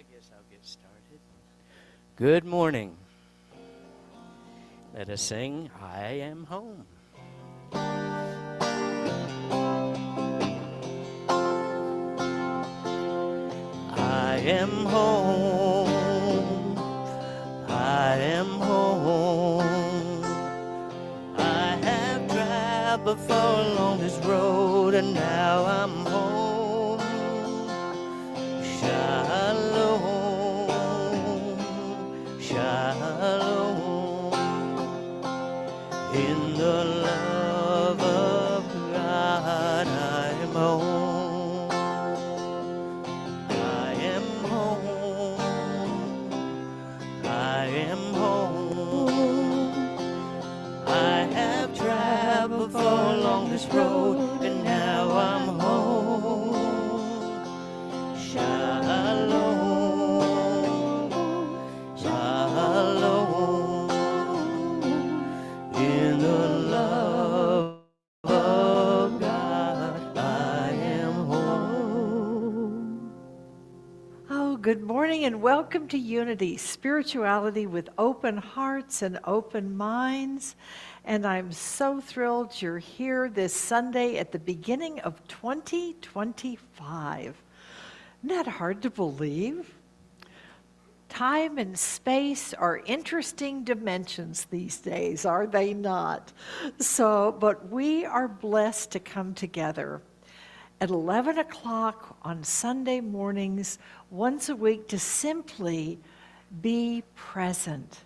I guess I'll get started. Good morning. Let us sing, I Am Home. I am home. I am home. I have traveled far along this road and now I'm home. Shalom, shalom. In the love of God I am home. I am home. I am home. I have traveled far along this road and now I'm home. Shalom, shalom. In the love of God I am home. Oh, good morning and welcome to Unity, spirituality with open hearts and open minds. And I'm so thrilled you're here this Sunday at the beginning of 2025. Isn't that hard to believe? Time and space are interesting dimensions these days, are they not? But we are blessed to come together at 11 o'clock on Sunday mornings once a week to simply be present.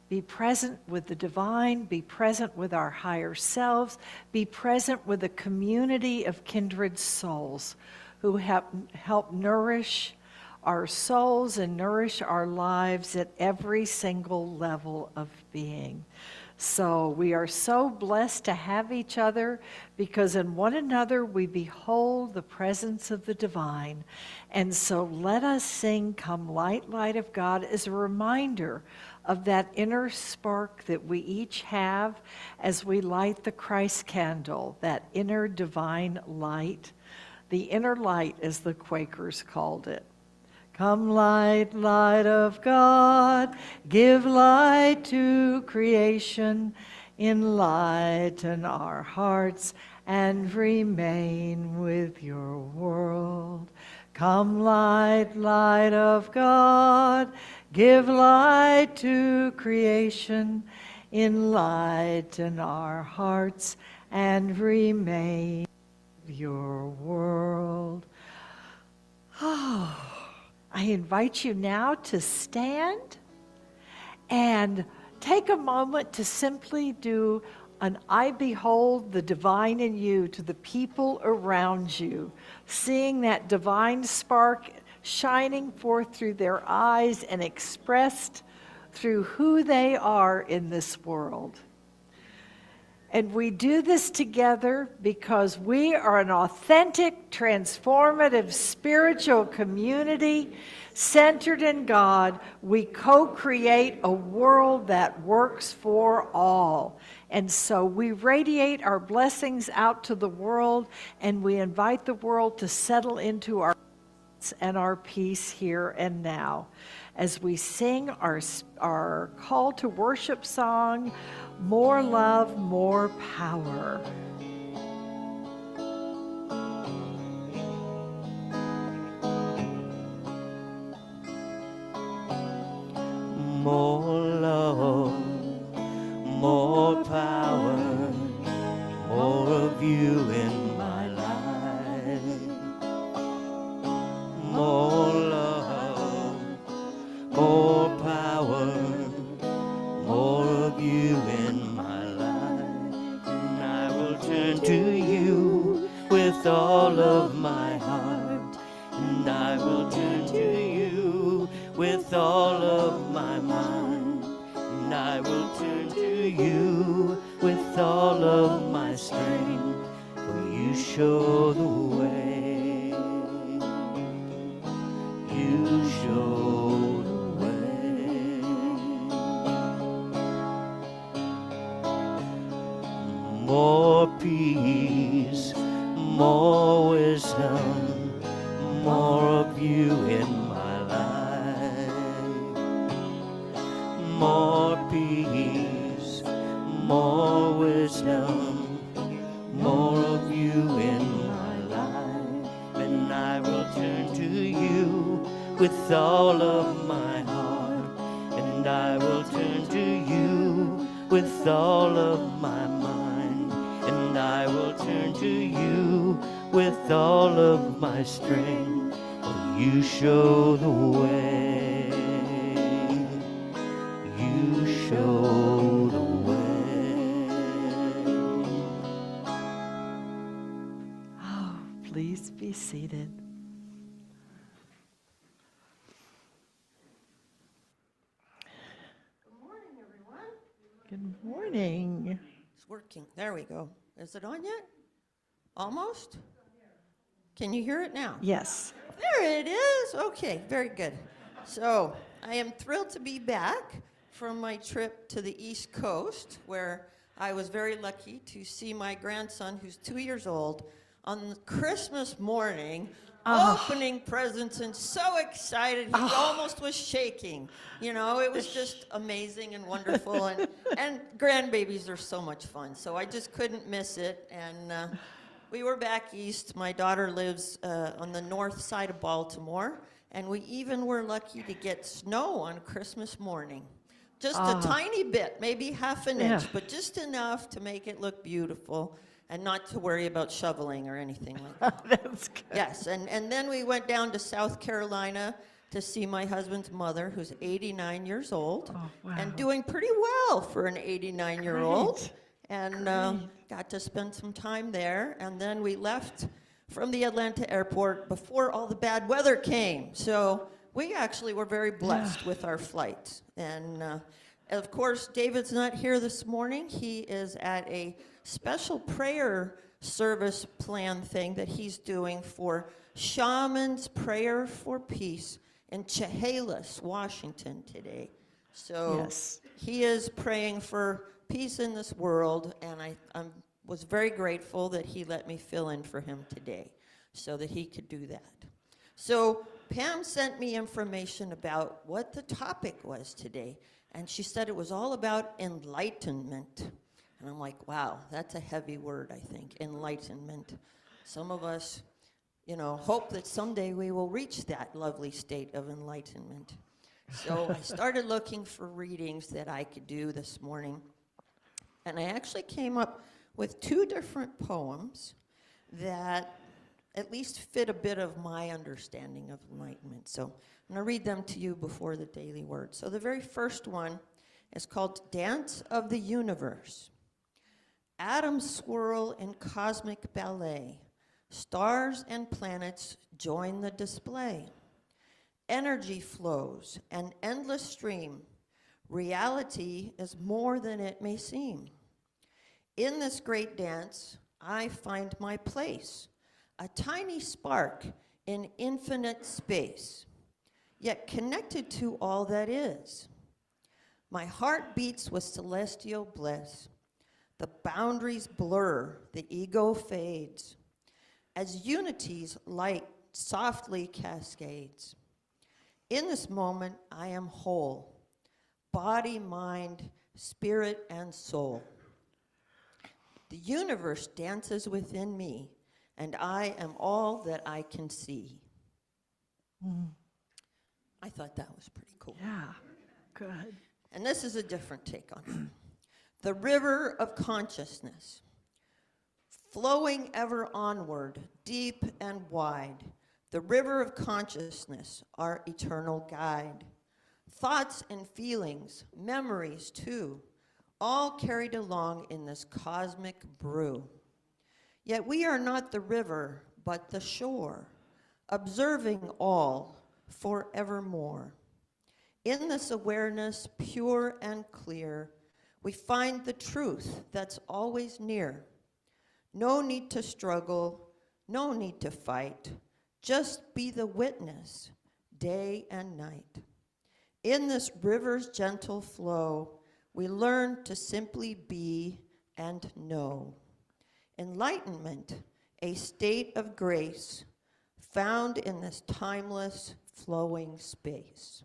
Be present with the divine, be present with our higher selves, be present with a community of kindred souls who help nourish our souls and nourish our lives at every single level of being. So we are so blessed to have each other because in one another we behold the presence of the divine. And so let us sing Come Light, Light of God as a reminder of that inner spark that we each have as we light the Christ candle, that inner divine light. The inner light, as the Quakers called it. Come light, light of God, give light to creation, enlighten our hearts and remain with your world. Come light, light of God, give light to creation, enlighten our hearts and remain with your world. Oh. I invite you now to stand and take a moment to simply do an I behold the divine in you to the people around you, seeing that divine spark shining forth through their eyes and expressed through who they are in this world. And we do this together because we are an authentic, transformative, spiritual community centered in God. We co-create a world that works for all. And so we radiate our blessings out to the world, and we invite the world to settle into our and our peace here and now. As we sing our call to worship song, More Love, More Power. More love, more power, more of you in my life. More love, more power, more of you in my life. And I will turn to you with all of my heart. And I will turn to you with all of my mind. And I will turn to you with all of my strength. For you show the way. You show the way. More peace, more wisdom, more of you in my life. more wisdom, more of you in my life. And I will turn to you with all of my heart. And I will turn to you with all of my mind. And I will turn to you with all of my strength. For you show the way. You show the way. Oh, please be seated. Good morning, everyone. Good morning. It's working. There we go. Is it on yet? Almost? Can you hear it now? Yes. There it is. Okay, very good. So, I am thrilled to be back from my trip to the East Coast, where I was very lucky to see my grandson, who's 2 years old, on Christmas morning, opening presents and so excited he almost was shaking. You know, it was just amazing and wonderful, and grandbabies are so much fun, so I just couldn't miss it. And we were back east. My daughter lives on the north side of Baltimore, and we even were lucky to get snow on Christmas morning. Just a tiny bit, maybe half an inch, but just enough to make it look beautiful and not to worry about shoveling or anything like that. That's good. Yes, and then we went down to South Carolina to see my husband's mother, who's 89 years old, and doing pretty well for an 89-year-old. Great. And got to spend some time there. And then we left from the Atlanta airport before all the bad weather came. So we actually were very blessed with our flight. And of course, David's not here this morning. He is at a special prayer service plan thing that he's doing for Shaman's Prayer for Peace in Chehalis, Washington today. So he is praying for peace in this world, and I was very grateful that he let me fill in for him today so that he could do that. So Pam sent me information about what the topic was today, and she said it was all about enlightenment. And I'm like, wow, that's a heavy word, I think, enlightenment. Some of us, you know, hope that someday we will reach that lovely state of enlightenment. So I started looking for readings that I could do this morning. And I actually came up with 2 different poems that at least fit a bit of my understanding of enlightenment. So I'm going to read them to you before the daily word. So the very first one is called Dance of the Universe. Atoms swirl in cosmic ballet. Stars and planets join the display. Energy flows, an endless stream. Reality is more than it may seem. In this great dance, I find my place, a tiny spark in infinite space, yet connected to all that is. My heart beats with celestial bliss. The boundaries blur, the ego fades, as unity's light softly cascades. In this moment, I am whole, body, mind, spirit, and soul. The universe dances within me, and I am all that I can see. I thought that was pretty cool. Yeah, good. And this is a different take on it. The river of consciousness, flowing ever onward, deep and wide. The river of consciousness, our eternal guide. Thoughts and feelings, memories too, all carried along in this cosmic brew. Yet we are not the river, but the shore, observing all forevermore. In this awareness, pure and clear, we find the truth that's always near. No need to struggle, no need to fight, just be the witness, day and night. In this river's gentle flow, we learn to simply be and know. Enlightenment, a state of grace found in this timeless, flowing space.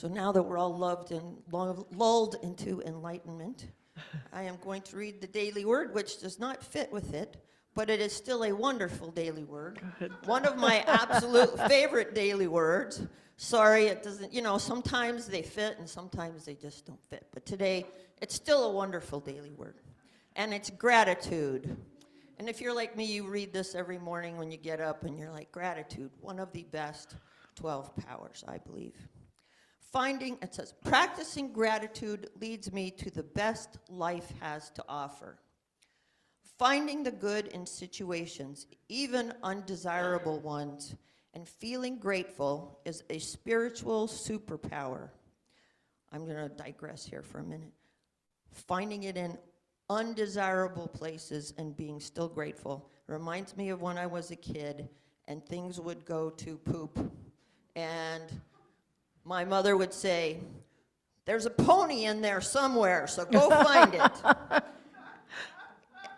So now that we're all lulled into enlightenment, I am going to read the daily word, which does not fit with it, but it is still a wonderful daily word. Good. One of my absolute favorite daily words. Sorry, it doesn't, sometimes they fit and sometimes they just don't fit. But today, it's still a wonderful daily word. And it's gratitude. And if you're like me, you read this every morning when you get up and you're like, gratitude, one of the best 12 powers, I believe. It says, practicing gratitude leads me to the best life has to offer. Finding the good in situations, even undesirable ones, and feeling grateful is a spiritual superpower. I'm going to digress here for a minute. Finding it in undesirable places and being still grateful reminds me of when I was a kid and things would go to poop. And my mother would say, there's a pony in there somewhere, so go find it.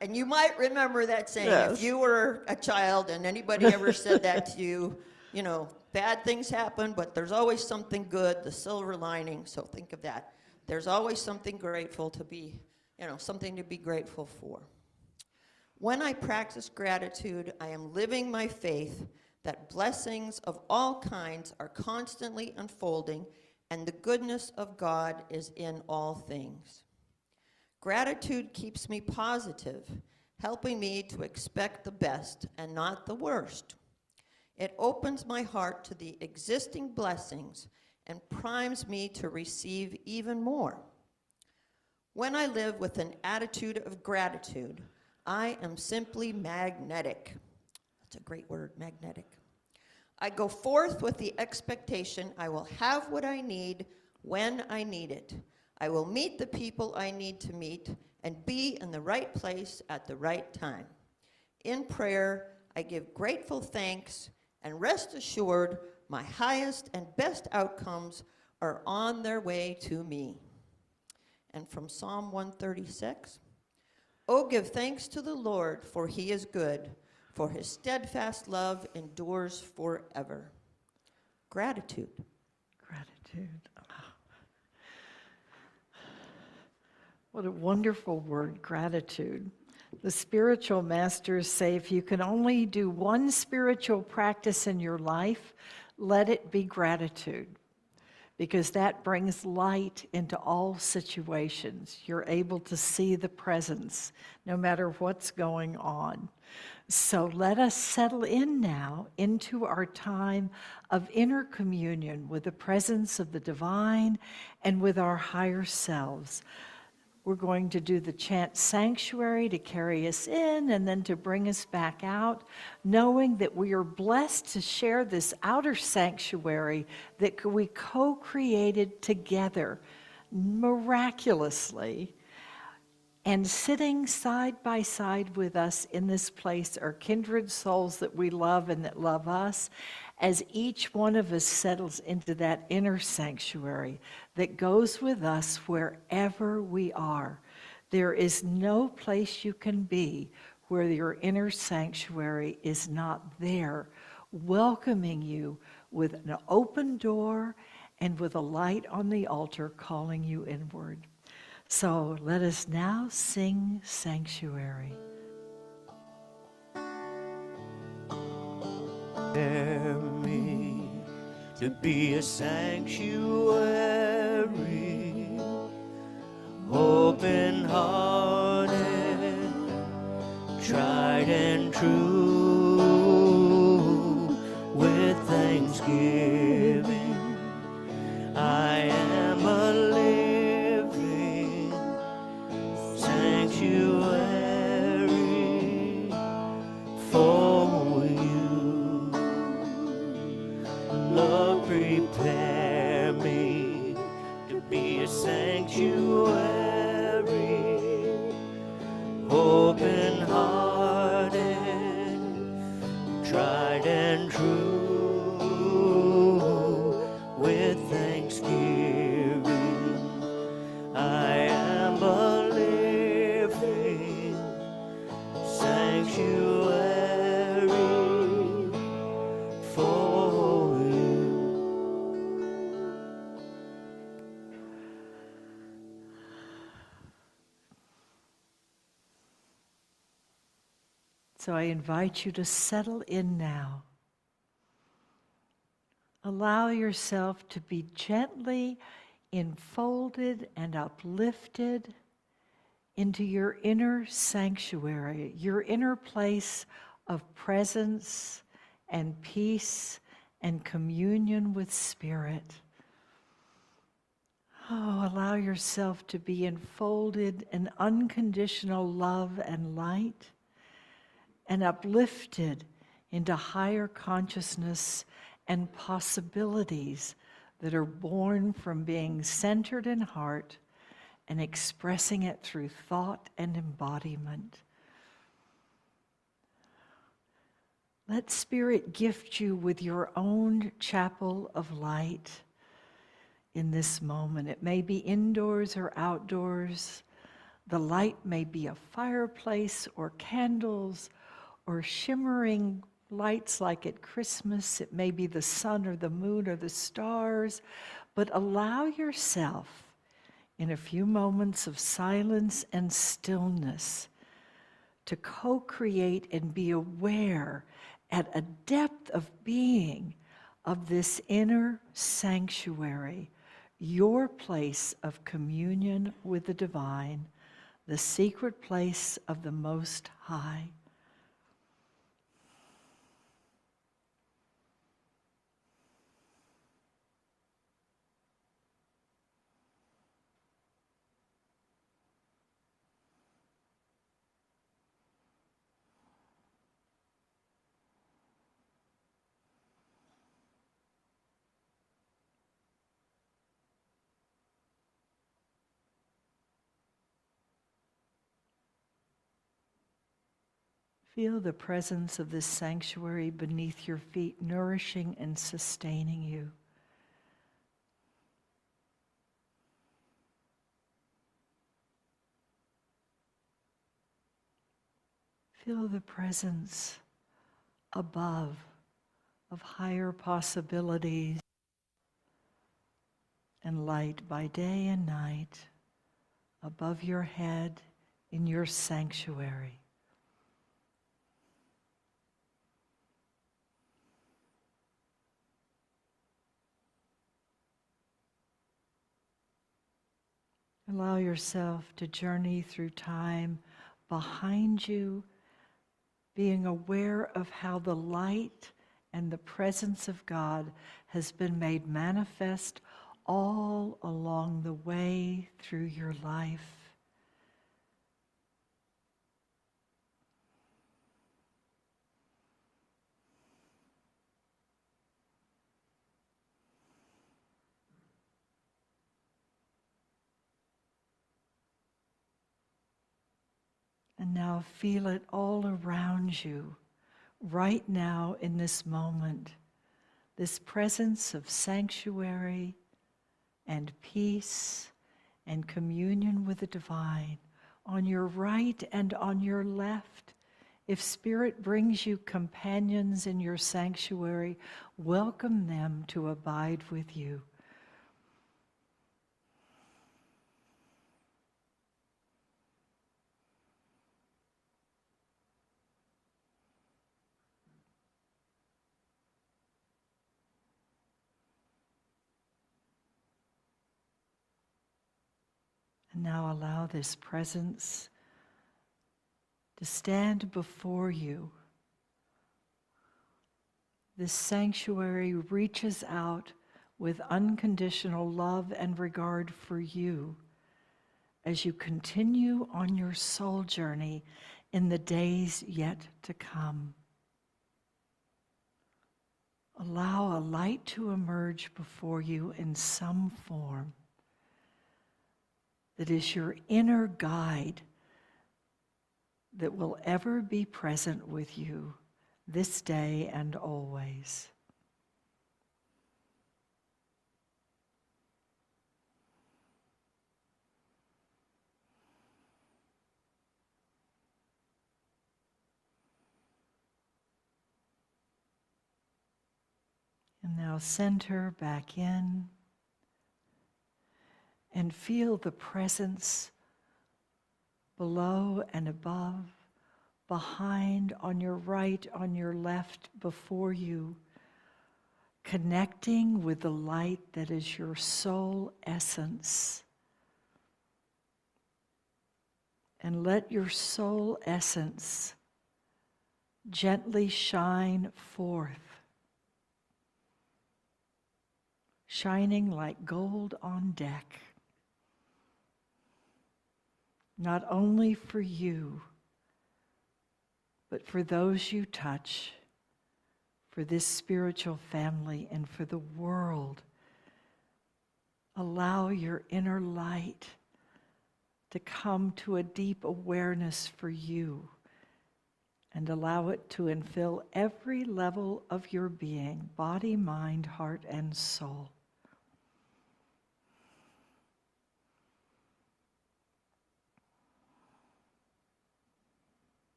And you might remember that saying, Yes. If you were a child and anybody ever said that to you, bad things happen, but there's always something good, the silver lining, so think of that. There's always something grateful to be, something to be grateful for. When I practice gratitude, I am living my faith that blessings of all kinds are constantly unfolding and the goodness of God is in all things. Gratitude keeps me positive, helping me to expect the best and not the worst. It opens my heart to the existing blessings and primes me to receive even more. When I live with an attitude of gratitude, I am simply magnetic. That's a great word, magnetic. I go forth with the expectation I will have what I need when I need it. I will meet the people I need to meet and be in the right place at the right time. In prayer, I give grateful thanks and rest assured my highest and best outcomes are on their way to me. And from Psalm 136, Oh, give thanks to the Lord, for he is good, for his steadfast love endures forever. Gratitude. Gratitude. What a wonderful word, gratitude. The spiritual masters say if you can only do one spiritual practice in your life, let it be gratitude, because that brings light into all situations. You're able to see the presence no matter what's going on. So let us settle in now into our time of inner communion with the presence of the divine and with our higher selves. We're going to do the chant sanctuary to carry us in and then to bring us back out, knowing that we are blessed to share this outer sanctuary that we co-created together miraculously. And sitting side by side with us in this place are kindred souls that we love and that love us, as each one of us settles into that inner sanctuary that goes with us wherever we are. There is no place you can be where your inner sanctuary is not there, welcoming you with an open door and with a light on the altar calling you inward. So let us now sing Sanctuary. Prepare me to be a sanctuary, open-hearted, tried and true, with thanksgiving. I am a living sanctuary for you. Lord, prepare me to be a sanctuary, open-hearted, tried and true, with thanksgiving. I am a living sanctuary for you. So I invite you to settle in now. Allow yourself to be gently enfolded and uplifted into your inner sanctuary, your inner place of presence and peace and communion with Spirit. Oh, allow yourself to be enfolded in unconditional love and light and uplifted into higher consciousness and possibilities that are born from being centered in heart and expressing it through thought and embodiment. Let Spirit gift you with your own chapel of light in this moment. It may be indoors or outdoors. The light may be a fireplace or candles or shimmering lights like at Christmas. It may be the sun or the moon or the stars. But allow yourself in a few moments of silence and stillness to co-create and be aware at a depth of being of this inner sanctuary, your place of communion with the divine, the secret place of the Most High. Feel the presence of this sanctuary beneath your feet, nourishing and sustaining you. Feel the presence above of higher possibilities and light by day and night above your head in your sanctuary. Allow yourself to journey through time behind you, being aware of how the light and the presence of God has been made manifest all along the way through your life. And now feel it all around you, right now in this moment, this presence of sanctuary and peace and communion with the divine on your right and on your left. If Spirit brings you companions in your sanctuary, welcome them to abide with you. And now allow this presence to stand before you. This sanctuary reaches out with unconditional love and regard for you as you continue on your soul journey in the days yet to come. Allow a light to emerge before you in some form that is your inner guide that will ever be present with you this day and always. And now center back in and feel the presence below and above behind, on your right, on your left, before you, connecting with the light that is your soul essence. And let your soul essence gently shine forth, shining like gold on deck, not only for you, but for those you touch, for this spiritual family, and for the world. Allow your inner light to come to a deep awareness for you, and allow it to infill every level of your being, body, mind, heart, and soul.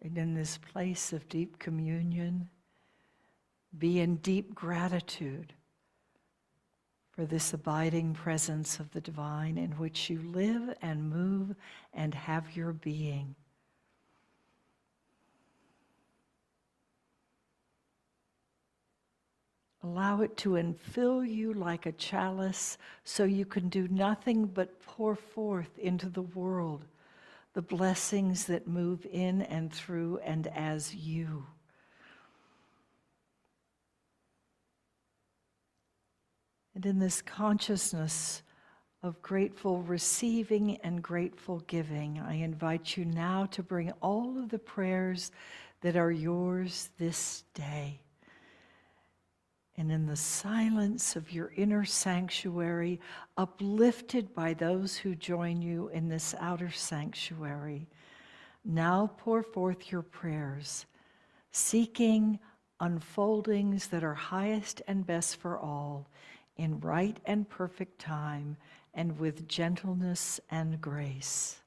And in this place of deep communion, be in deep gratitude for this abiding presence of the divine in which you live and move and have your being. Allow it to infill you like a chalice so you can do nothing but pour forth into the world the blessings that move in and through and as you. And in this consciousness of grateful receiving and grateful giving, I invite you now to bring all of the prayers that are yours this day. And in the silence of your inner sanctuary, uplifted by those who join you in this outer sanctuary, now pour forth your prayers, seeking unfoldings that are highest and best for all, in right and perfect time, and with gentleness and grace.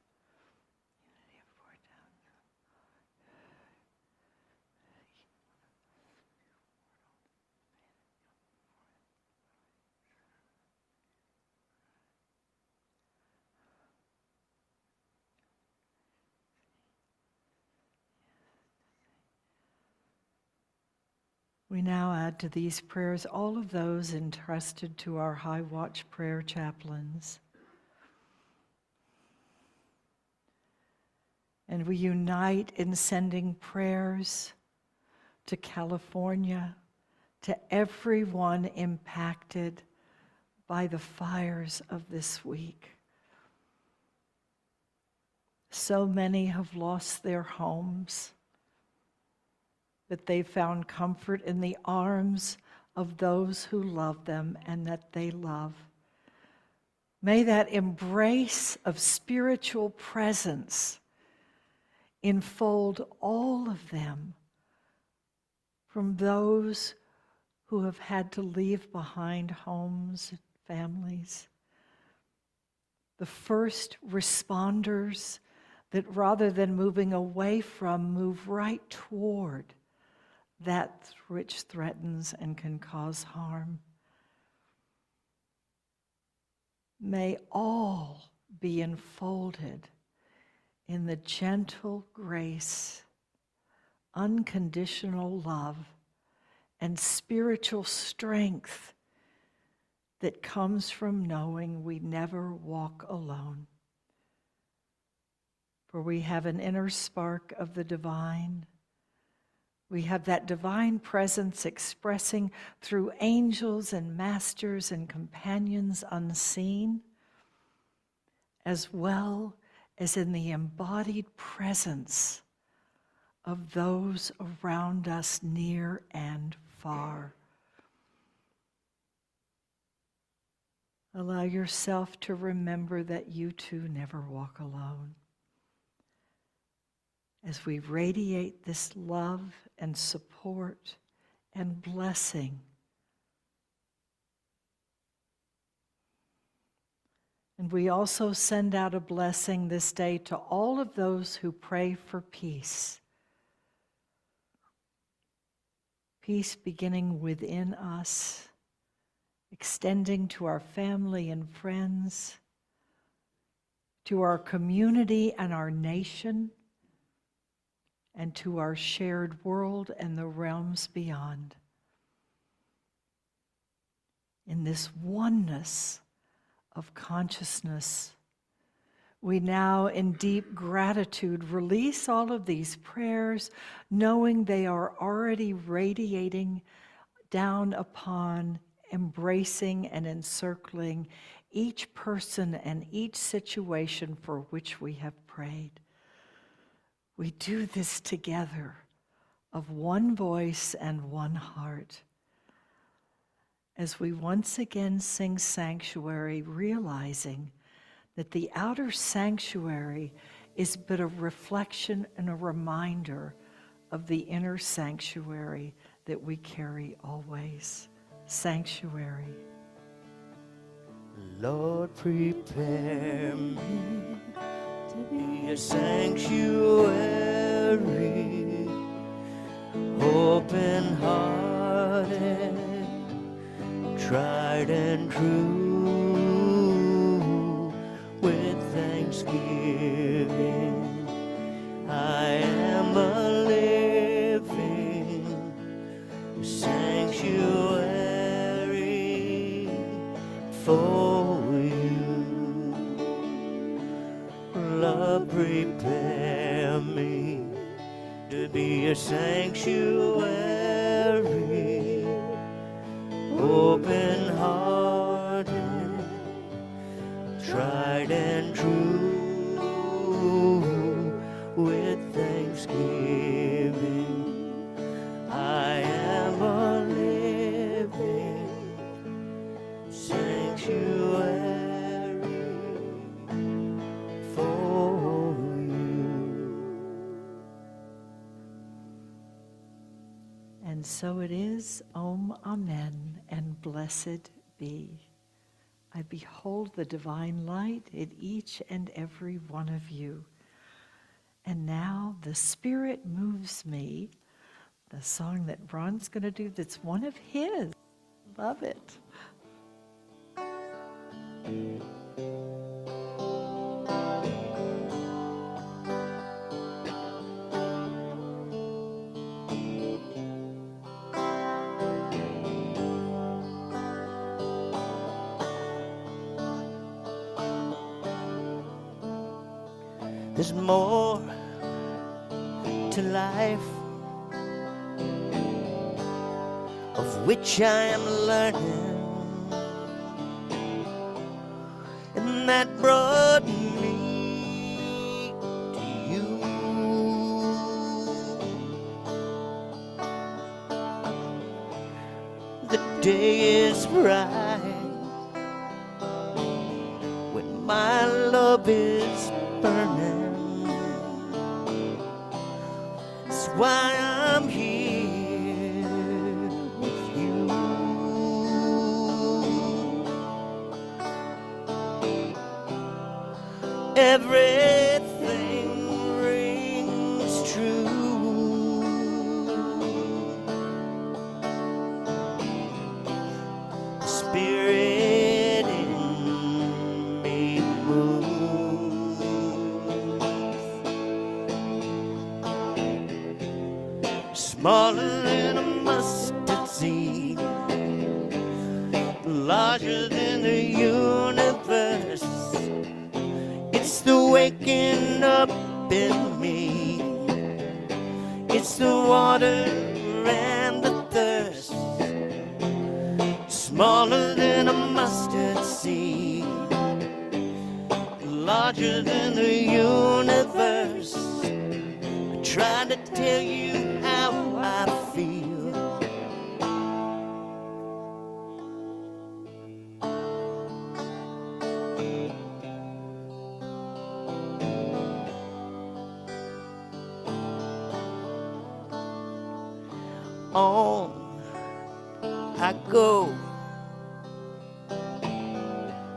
We now add to these prayers all of those entrusted to our High Watch prayer chaplains. And we unite in sending prayers to California, to everyone impacted by the fires of this week. So many have lost their homes, but they found comfort in the arms of those who love them and that they love. May that embrace of spiritual presence enfold all of them, from those who have had to leave behind homes, families, the first responders that rather than moving away from, move right toward that which threatens and can cause harm. May all be enfolded in the gentle grace, unconditional love, and spiritual strength that comes from knowing we never walk alone. For we have an inner spark of the divine. We have that divine presence expressing through angels and masters and companions unseen, as well as in the embodied presence of those around us near and far. Allow yourself to remember that you too never walk alone. As we radiate this love and support and blessing, and we also send out a blessing this day to all of those who pray for peace. Peace beginning within us extending to our family and friends, to our community and our nation, and to our shared world and the realms beyond. In this oneness of consciousness, we now, in deep gratitude, release all of these prayers, knowing they are already radiating down upon, embracing and encircling each person and each situation for which we have prayed. We do this together, of one voice and one heart. As we once again sing Sanctuary, realizing that the outer sanctuary is but a reflection and a reminder of the inner sanctuary that we carry always. Sanctuary. Lord, prepare me to be a sanctuary, open-hearted, tried and true, with thanksgiving. I am a living sanctuary for you. Lord, prepare me to be a sanctuary, open-hearted, tried and true, with thanksgiving. I am a living sanctuary for you. And so it is, Om Amen, and blessed be. I behold the divine light in each and every one of you. And now the Spirit moves me, the song that Ron's going to do that's one of his. Love it. There's more to life of which I am learning, and that brought me to you. The day is bright when my love is burning. That's why I'm here with you. Everything rings true. The Spirit in me moves, smaller than a mustard seed, larger than the universe. It's the waking up in me, it's the water and the thirst, smaller than a mustard seed, larger than the universe. I tried to tell you how I feel. On I go,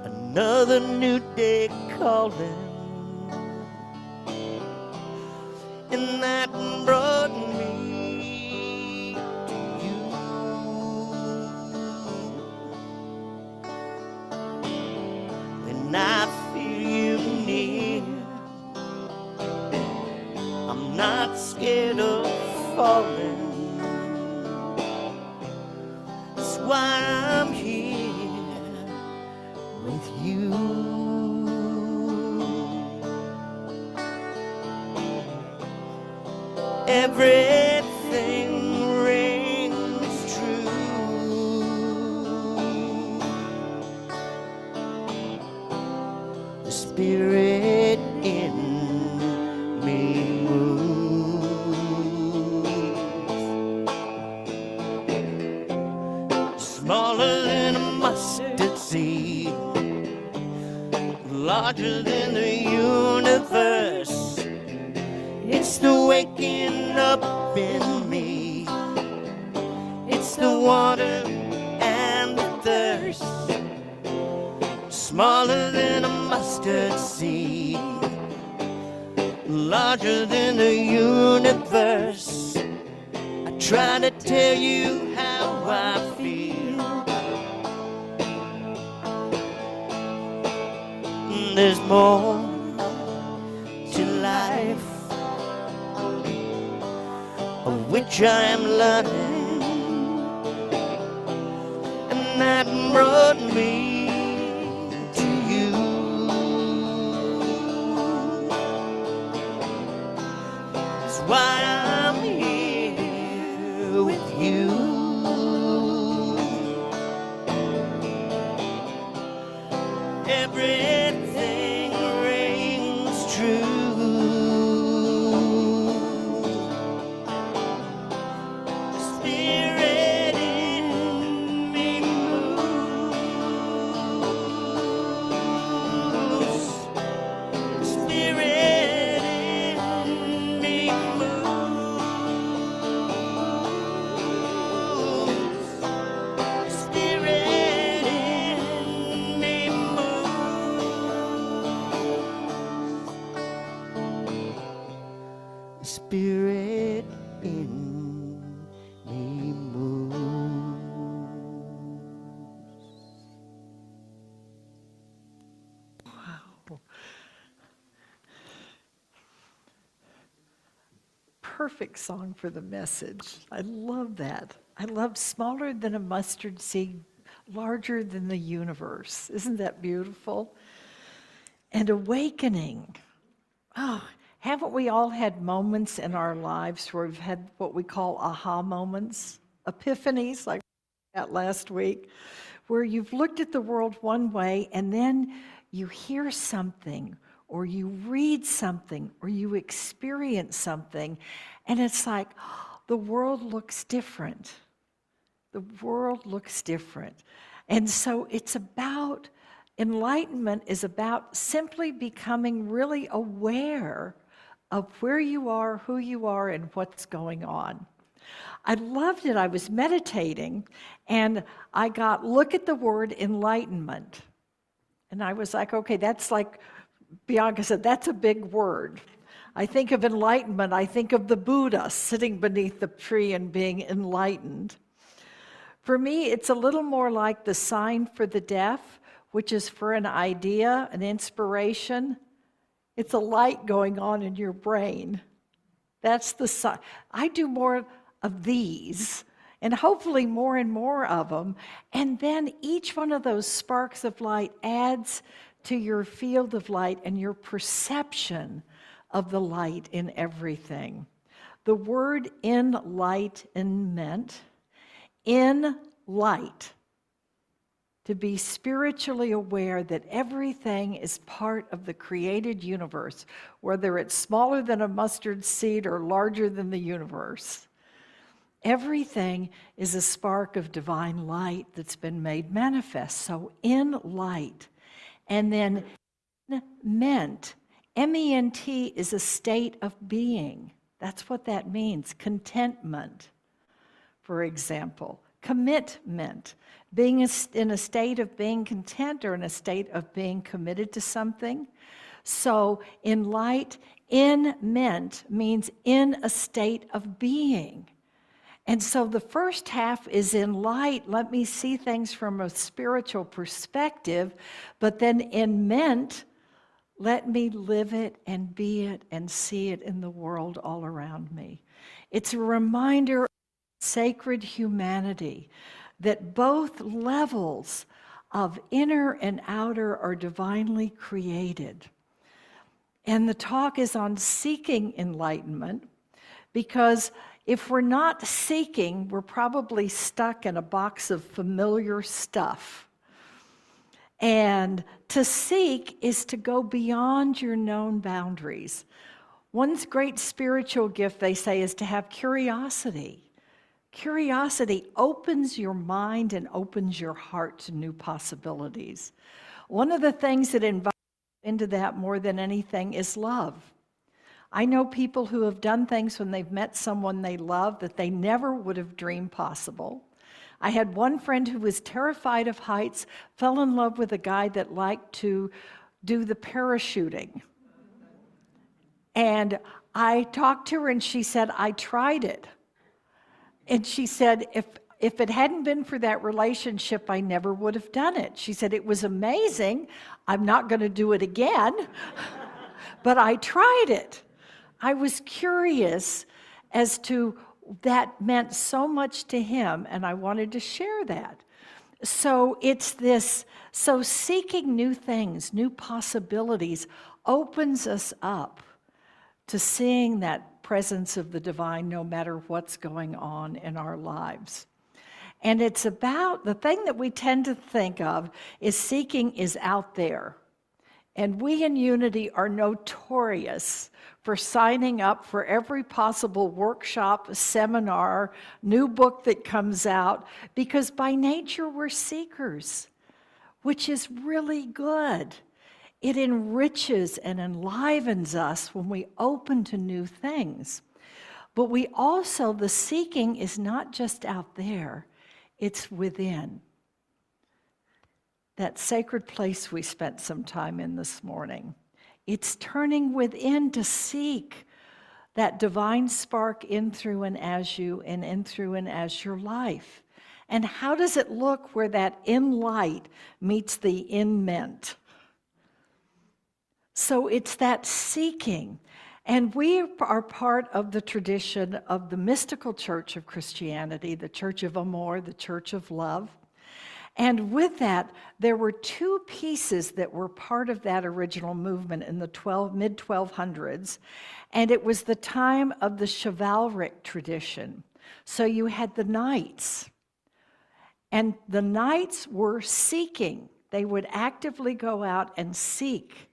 another new day calling, and that brought me to you. everything rings true. The Spirit in me moves. Smaller than a mustard seed, larger than the universe. It's the waking up in me. It's the water and the thirst. Smaller than a mustard seed, larger than the universe. I try to tell you how I feel. There's more to life, of which I am learning, and that brought me to you. That's why I'm here with you. Everything rings true. The Spirit in me moves. The Spirit in me moves. The Spirit in me moves. The Spirit in me moves. Perfect song for the message. I love that. I love smaller than a mustard seed, larger than the universe. Isn't that beautiful? And awakening. Oh, haven't we all had moments in our lives where we've had what we call aha moments, epiphanies, like that last week, where you've looked at the world one way and then you hear something or you read something or you experience something and it's like, oh, the world looks different. The world looks different. And so it's about, enlightenment is about simply becoming really aware of where you are, who you are, and what's going on. I loved it. I was meditating, and I got, look at the word enlightenment. And I was like, okay, that's like, Bianca said, that's a big word. I think of enlightenment, I think of the Buddha sitting beneath the tree and being enlightened. For me, it's a little more like the sign for the deaf, which is for an idea, an inspiration. It's a light going on in your brain. That's the sign. I do more of these, and hopefully more and more of them. And then each one of those sparks of light adds to your field of light and your perception of the light in everything. The word enlightenment, in light, to be spiritually aware that everything is part of the created universe, whether it's smaller than a mustard seed or larger than the universe. Everything is a spark of divine light that's been made manifest. So in light. And then ment, M-E-N-T, is a state of being. That's what that means, contentment, for example. Commitment, being in a state of being content or in a state of being committed to something. So in light, in ment means in a state of being. And so the first half is in light, let me see things from a spiritual perspective, but then in ment, let me live it and be it and see it in the world all around me. It's a reminder of sacred humanity, that both levels of inner and outer are divinely created. And the talk is on seeking enlightenment, Because if we're not seeking, we're probably stuck in a box of familiar stuff. And to seek is to go beyond your known boundaries. One great spiritual gift, they say, is to have curiosity. Curiosity opens your mind and opens your heart to new possibilities. One of the things that invites into that more than anything is love. I know people who have done things when they've met someone they love that they never would have dreamed possible. I had one friend who was terrified of heights, fell in love with a guy that liked to do the parachuting. And I talked to her and she said, I tried it. And she said, if it hadn't been for that relationship, I never would have done it. She said, it was amazing. I'm not going to do it again, but I tried it. I was curious as to that meant so much to him, and I wanted to share that. So it's this, so seeking new things, new possibilities, opens us up to seeing that presence of the divine no matter what's going on in our lives. And it's about, the thing that we tend to think of is seeking is out there. And we in Unity are notorious for signing up for every possible workshop, seminar, new book that comes out, because by nature we're seekers, which is really good. It enriches and enlivens us when we open to new things. But we also, the seeking is not just out there, it's within. That sacred place we spent some time in this morning. It's turning within to seek that divine spark in, through, and as you, and in, through, and as your life. And how does it look where that in light meets the in meant? So it's that seeking. And we are part of the tradition of the mystical church of Christianity, the Church of Amor, the Church of Love. And with that, there were two pieces that were part of that original movement in the mid-1200s, and it was the time of the chivalric tradition. So you had the knights, and the knights were seeking. They would actively go out and seek.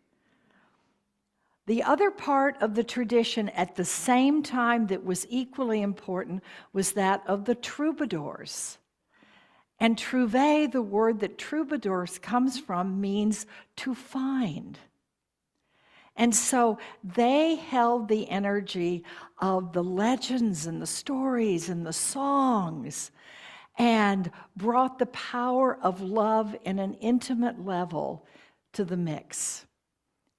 The other part of the tradition at the same time that was equally important was that of the troubadours. And trouver, the word that troubadours comes from, means to find. And so they held the energy of the legends and the stories and the songs and brought the power of love in an intimate level to the mix.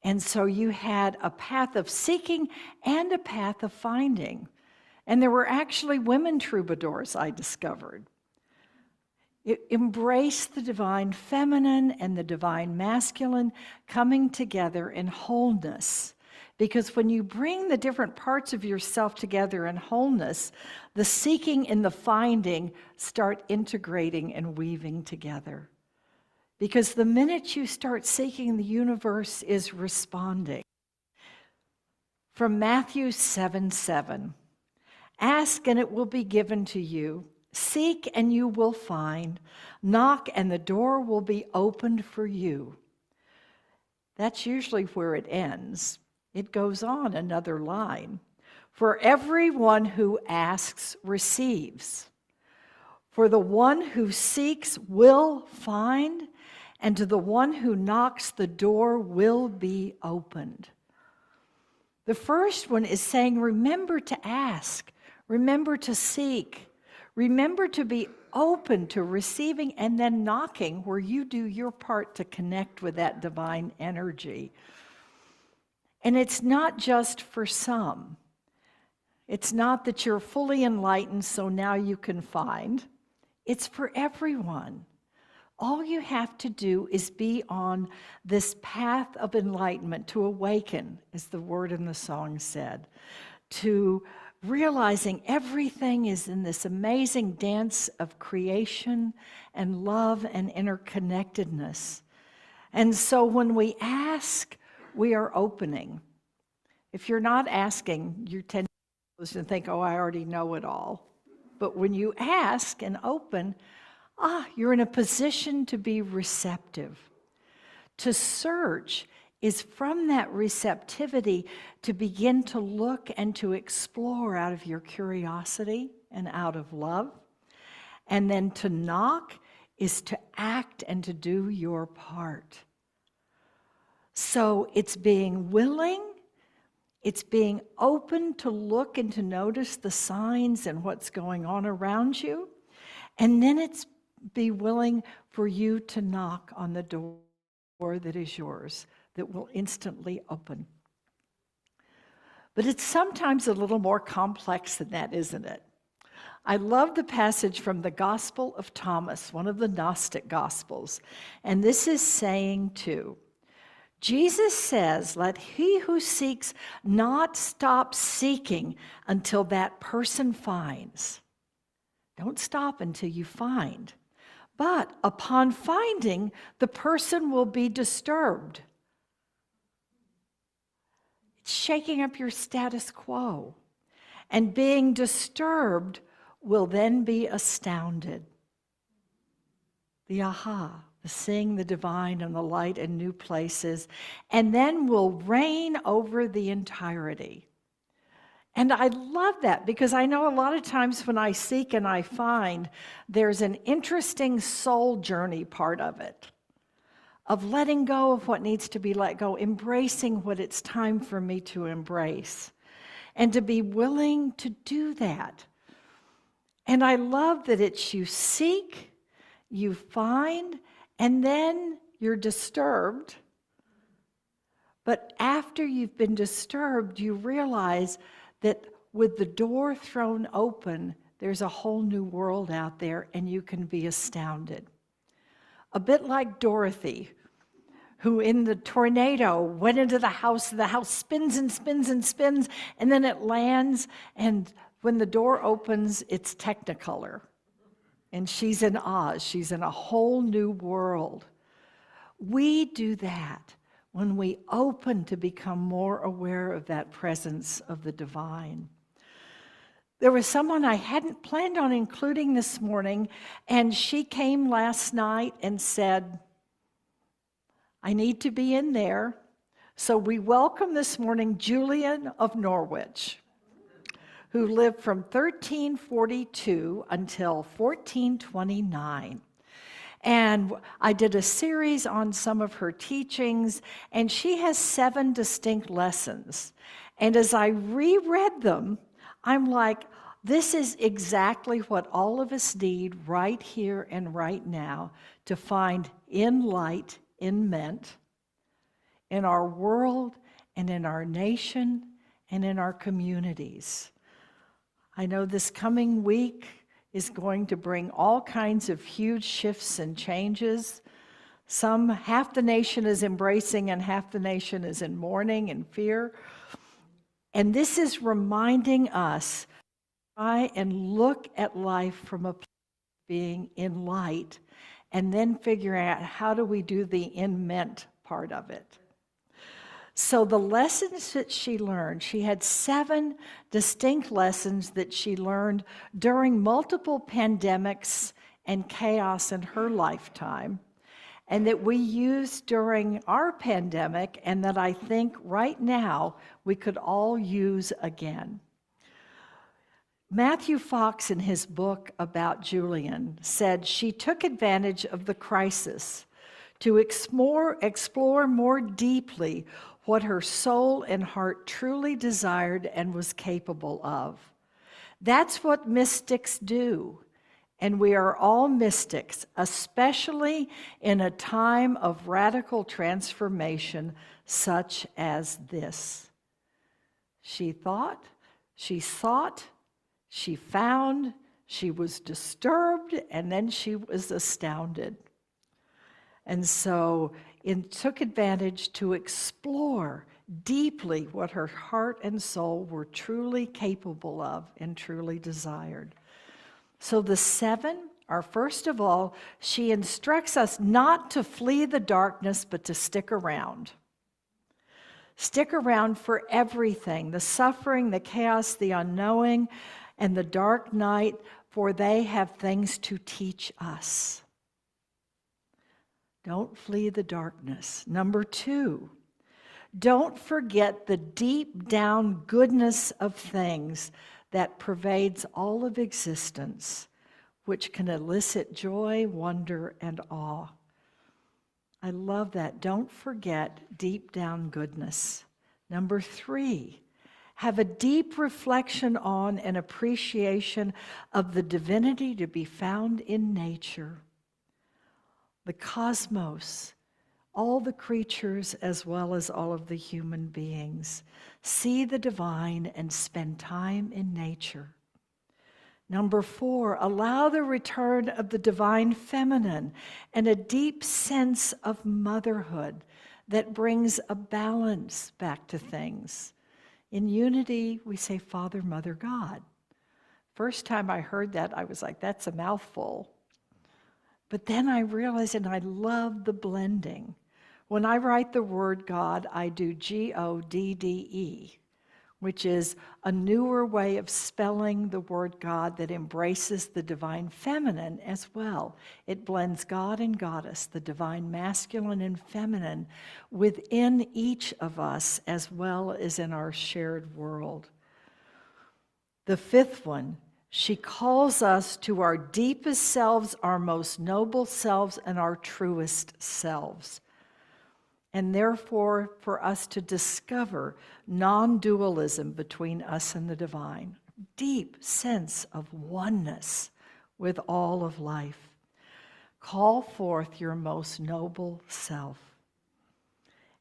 And so you had a path of seeking and a path of finding. And there were actually women troubadours, I discovered. It embraced the divine feminine and the divine masculine coming together in wholeness. Because when you bring the different parts of yourself together in wholeness, the seeking and the finding start integrating and weaving together. Because the minute you start seeking, the universe is responding. From Matthew 7:7, ask and it will be given to you. Seek and you will find. Knock and the door will be opened for you. That's usually where it ends. It goes on another line. For everyone who asks receives. For the one who seeks will find, and to the one who knocks the door will be opened. The first one is saying, remember to ask, remember to seek. Remember to be open to receiving and then knocking where you do your part to connect with that divine energy. And it's not just for some. It's not that you're fully enlightened so now you can find. It's for everyone. All you have to do is be on this path of enlightenment, to awaken, as the word in the song said, to realizing everything is in this amazing dance of creation and love and interconnectedness. And so when we ask, we are opening. If you're not asking, you tend to and think, oh, I already know it all. But when you ask and open, you're in a position to be receptive. To search is from that receptivity to begin to look and to explore out of your curiosity and out of love. And then to knock is to act and to do your part. So it's being willing, it's being open to look and to notice the signs and what's going on around you. And then it's be willing for you to knock on the door that is yours, that will instantly open. But it's sometimes a little more complex than that, isn't it? I love the passage from the Gospel of Thomas, one of the Gnostic Gospels. And this is saying too, Jesus says, let he who seeks not stop seeking until that person finds. Don't stop until you find. But upon finding, the person will be disturbed. It's shaking up your status quo. And being disturbed will then be astounded. The aha, the seeing the divine and the light in new places, and then will reign over the entirety. And I love that because I know a lot of times when I seek and I find, there's an interesting soul journey part of it, of letting go of what needs to be let go, embracing what it's time for me to embrace, and to be willing to do that. And I love that it's you seek, you find, and then you're disturbed. But after you've been disturbed, you realize that with the door thrown open, there's a whole new world out there, and you can be astounded. A bit like Dorothy, who in the tornado went into the house spins and spins and spins, and then it lands, and when the door opens, it's Technicolor. And she's in Oz. She's in a whole new world. We do that when we open to become more aware of that presence of the divine. There was someone I hadn't planned on including this morning, and she came last night and said, I need to be in there. So we welcome this morning Julian of Norwich, who lived from 1342 until 1429. And I did a series on some of her teachings, and she has 7 distinct lessons. And as I reread them, I'm like, this is exactly what all of us need right here and right now to find in light, in meant, in our world and in our nation and in our communities. I know this coming week is going to bring all kinds of huge shifts and changes. Half the nation is embracing and half the nation is in mourning and fear. And this is reminding us to try and look at life from a place of being in light, and then figuring out how do we do the in meant part of it. So the lessons that she learned, she had 7 distinct lessons that she learned during multiple pandemics and chaos in her lifetime, and that we used during our pandemic, and that I think right now we could all use again. Matthew Fox, in his book about Julian, said she took advantage of the crisis to explore more deeply what her soul and heart truly desired and was capable of. That's what mystics do. And we are all mystics, especially in a time of radical transformation such as this. She thought, she sought, she found, she was disturbed, and then she was astounded. And so it took advantage to explore deeply what her heart and soul were truly capable of and truly desired. So the 7 are, first of all, she instructs us not to flee the darkness, but to stick around. Stick around for everything, the suffering, the chaos, the unknowing, and the dark night, for they have things to teach us. Don't flee the darkness. Number 2, don't forget the deep down goodness of things that pervades all of existence, which can elicit joy, wonder, and awe. I love that. Don't forget deep down goodness. Number 3, have a deep reflection on and appreciation of the divinity to be found in nature, the cosmos, all the creatures as well as all of the human beings. See the divine and spend time in nature. Number 4, allow the return of the divine feminine and a deep sense of motherhood that brings a balance back to things. In unity, we say Father, Mother, God. First time I heard that, I was like, that's a mouthful. But then I realized, and I love the blending. When I write the word God, I do Godde, which is a newer way of spelling the word God that embraces the divine feminine as well. It blends God and goddess, the divine masculine and feminine, within each of us as well as in our shared world. The 5th one, she calls us to our deepest selves, our most noble selves, and our truest selves. And therefore, for us to discover non-dualism between us and the divine, deep sense of oneness with all of life. Call forth your most noble self.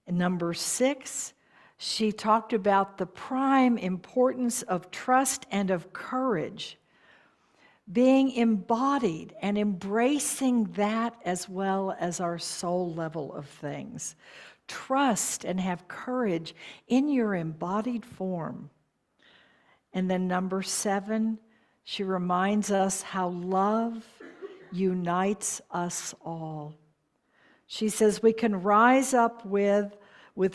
And number 6, she talked about the prime importance of trust and of courage, being embodied and embracing that as well as our soul level of things. Trust and have courage in your embodied form. And then number 7, she reminds us how love unites us all. She says we can rise up with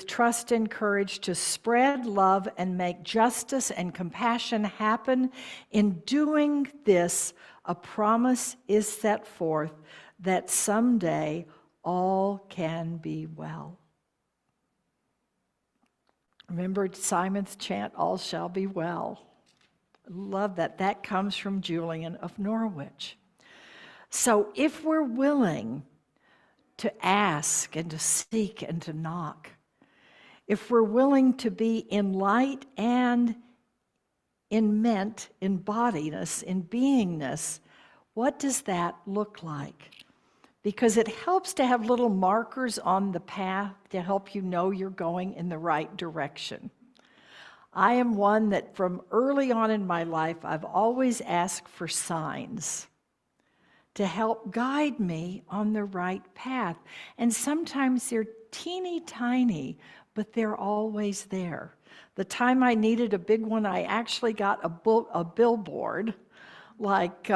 trust and courage to spread love and make justice and compassion happen. In doing this, a promise is set forth that someday all can be well. Remember Simon's chant, all shall be well. Love that. That comes from Julian of Norwich. So if we're willing to ask and to seek and to knock, if we're willing to be in light and in bodiness, in beingness, what does that look like? Because it helps to have little markers on the path to help you know you're going in the right direction. I am one that from early on in my life, I've always asked for signs to help guide me on the right path. And sometimes they're teeny tiny, but they're always there. The time I needed a big one, I actually got a billboard like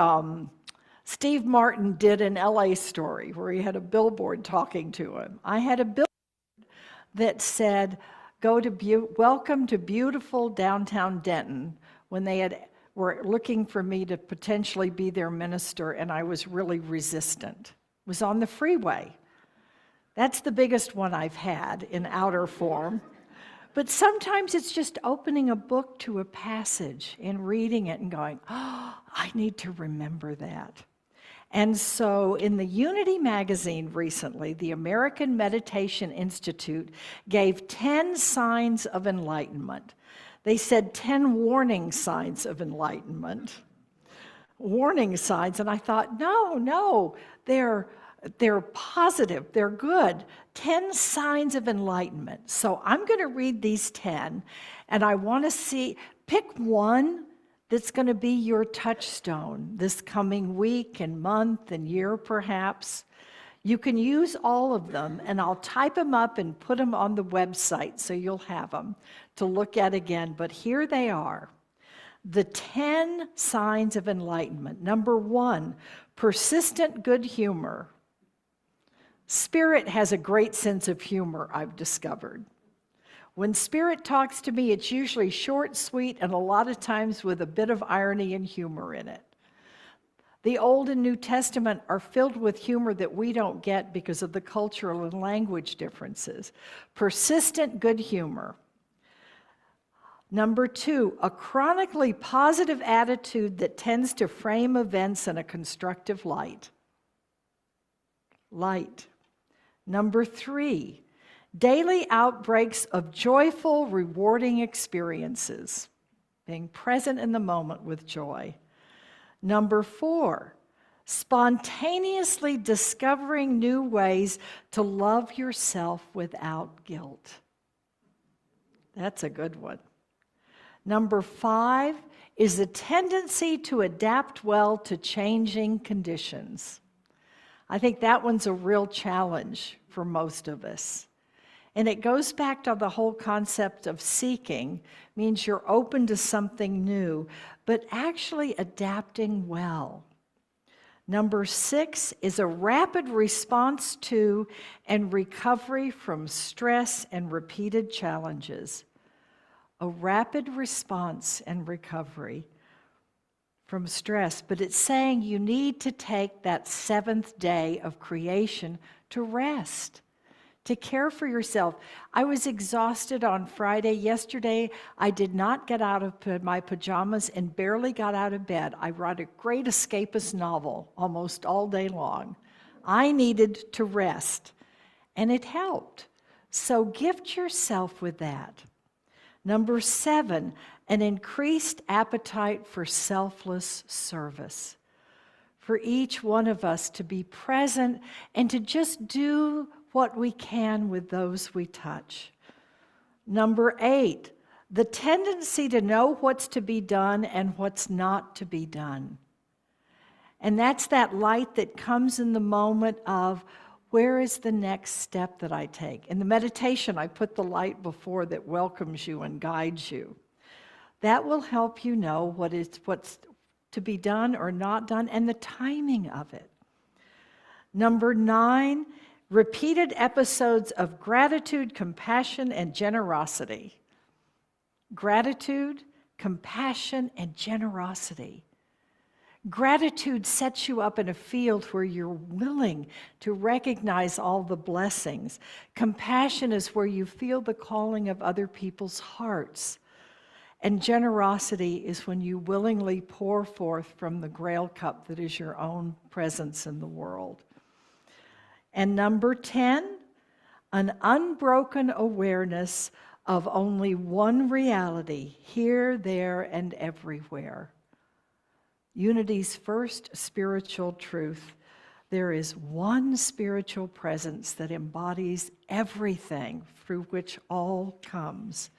Steve Martin did in LA Story, where he had a billboard talking to him. I had a billboard that said, welcome to beautiful downtown Denton, when they were looking for me to potentially be their minister, and I was really resistant. It was on the freeway. That's the biggest one I've had in outer form. But sometimes it's just opening a book to a passage and reading it and going, oh, I need to remember that. And so in the Unity magazine recently, the American Meditation Institute gave 10 signs of enlightenment. They said 10 warning signs of enlightenment. Warning signs, and I thought, no, they're positive, they're good. 10 signs of enlightenment. So I'm going to read these 10, and I want to pick one that's going to be your touchstone this coming week and month and year perhaps. You can use all of them, and I'll type them up and put them on the website so you'll have them to look at again. But here they are. The 10 signs of enlightenment. Number 1, persistent good humor. Spirit has a great sense of humor, I've discovered. When Spirit talks to me, it's usually short, sweet, and a lot of times with a bit of irony and humor in it. The Old and New Testament are filled with humor that we don't get because of the cultural and language differences. Persistent good humor. Number 2, a chronically positive attitude that tends to frame events in a constructive light. Light. Number 3, daily outbreaks of joyful, rewarding experiences. Being present in the moment with joy. Number 4, spontaneously discovering new ways to love yourself without guilt. That's a good one. Number 5 is a tendency to adapt well to changing conditions. I think that one's a real challenge for most of us. And it goes back to the whole concept of seeking, means you're open to something new, but actually adapting well. Number 6 is a rapid response to and recovery from stress and repeated challenges. A rapid response and recovery from stress, but it's saying you need to take that 7th day of creation to rest, to care for yourself. I was exhausted on Friday. Yesterday, I did not get out of my pajamas and barely got out of bed. I read a great escapist novel almost all day long. I needed to rest, and it helped. So gift yourself with that. Number 7, an increased appetite for selfless service. For each one of us to be present and to just do what we can with those we touch. Number 8, the tendency to know what's to be done and what's not to be done. And that's that light that comes in the moment of, where is the next step that I take? In the meditation, I put the light before that welcomes you and guides you. That will help you know what's to be done or not done and the timing of it. Number 9, repeated episodes of gratitude, compassion, and generosity. Gratitude, compassion, and generosity. Gratitude sets you up in a field where you're willing to recognize all the blessings. Compassion is where you feel the calling of other people's hearts. And generosity is when you willingly pour forth from the grail cup that is your own presence in the world. And number 10, an unbroken awareness of only one reality, here, there, and everywhere. Unity's first spiritual truth. There is one spiritual presence that embodies everything through which all comes.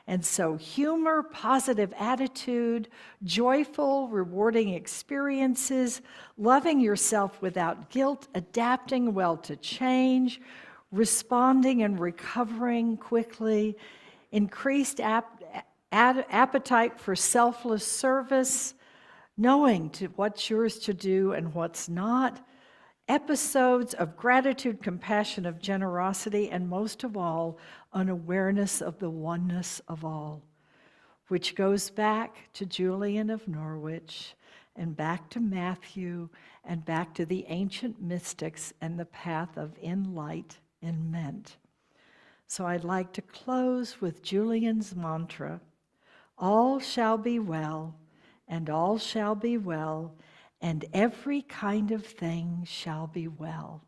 And so humor, positive attitude, joyful, rewarding experiences, loving yourself without guilt, adapting well to change, responding and recovering quickly, increased appetite for selfless service, knowing what's yours to do and what's not, episodes of gratitude, compassion, of generosity, and most of all, an awareness of the oneness of all, which goes back to Julian of Norwich, and back to Matthew, and back to the ancient mystics and the path of enlightenment. So I'd like to close with Julian's mantra, all shall be well, and all shall be well, and every kind of thing shall be well.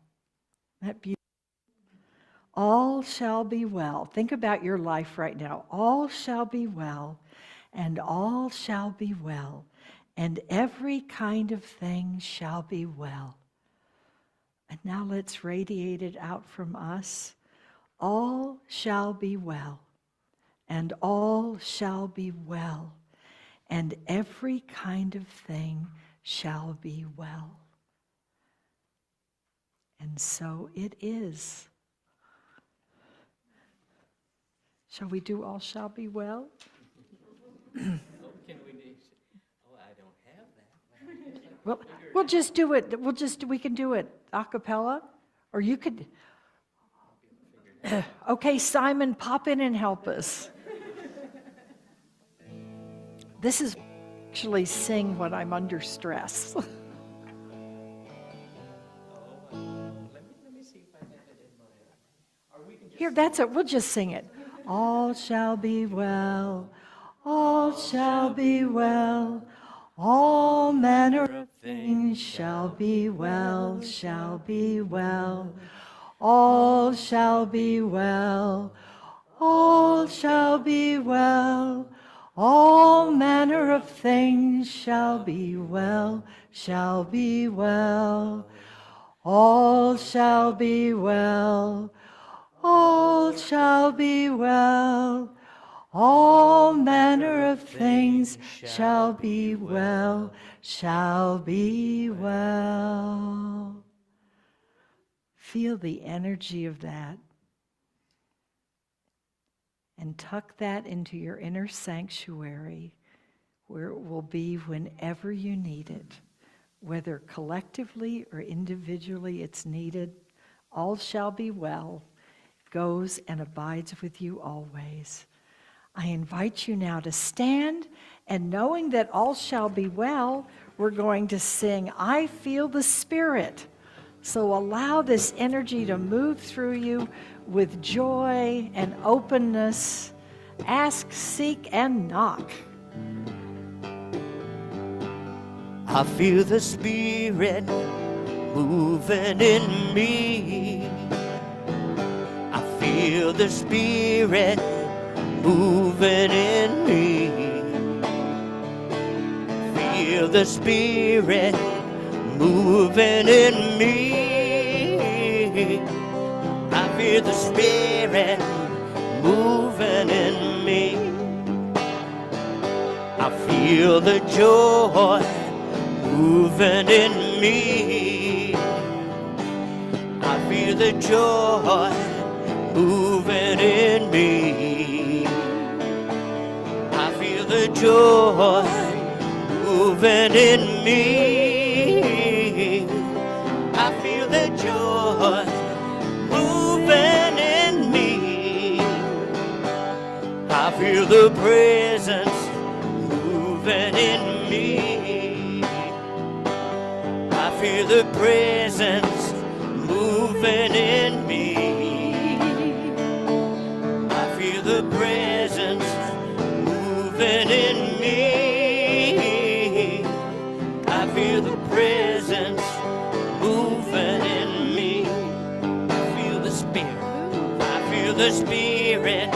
Isn't that beautiful? All shall be well. Think about your life right now. All shall be well, and all shall be well, and every kind of thing shall be well. And now let's radiate it out from us. All shall be well, and all shall be well, and every kind of thing shall be well. And so it is. Shall we do all shall be well? Can we do? Oh, I don't have that. Well, we'll just do it. We can do it a cappella, or you could. Okay, Simon, pop in and help us. This is actually sing when I'm under stress. Here, that's it. We'll just sing it. All shall be well. All shall be well. All manner of things shall be well, shall be well. All shall be well. All shall be well. All manner of things shall be well, shall be well. All shall be well. All shall be well. All manner of things shall be well, shall be well. Feel the energy of that. And tuck that into your inner sanctuary where it will be whenever you need it. Whether collectively or individually it's needed, all shall be well. It goes and abides with you always. I invite you now to stand, and knowing that all shall be well, we're going to sing, I Feel the Spirit. So allow this energy to move through you with joy and openness. Ask, seek, and knock. I feel the Spirit moving in me. I feel the Spirit moving in me. Feel the Spirit moving in me. I feel the Spirit moving in me. I feel the joy moving in me. I feel the joy moving in me. I feel the joy moving in me. I feel the joy moving in me. I feel the presence moving in me. I feel the presence moving in me. I feel the presence moving in me. I feel the presence moving in me. I feel the Spirit. I feel the Spirit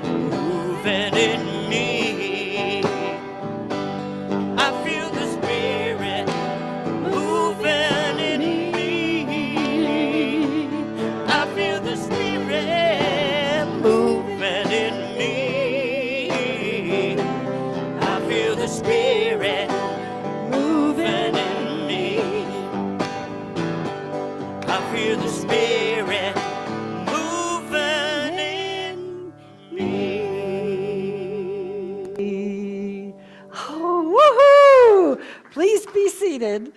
moving in me. I feel the Spirit moving in me. I feel the Spirit moving in me. I feel the Spirit moving in me. I feel the Spirit moving in me. Oh, woohoo! Please be seated.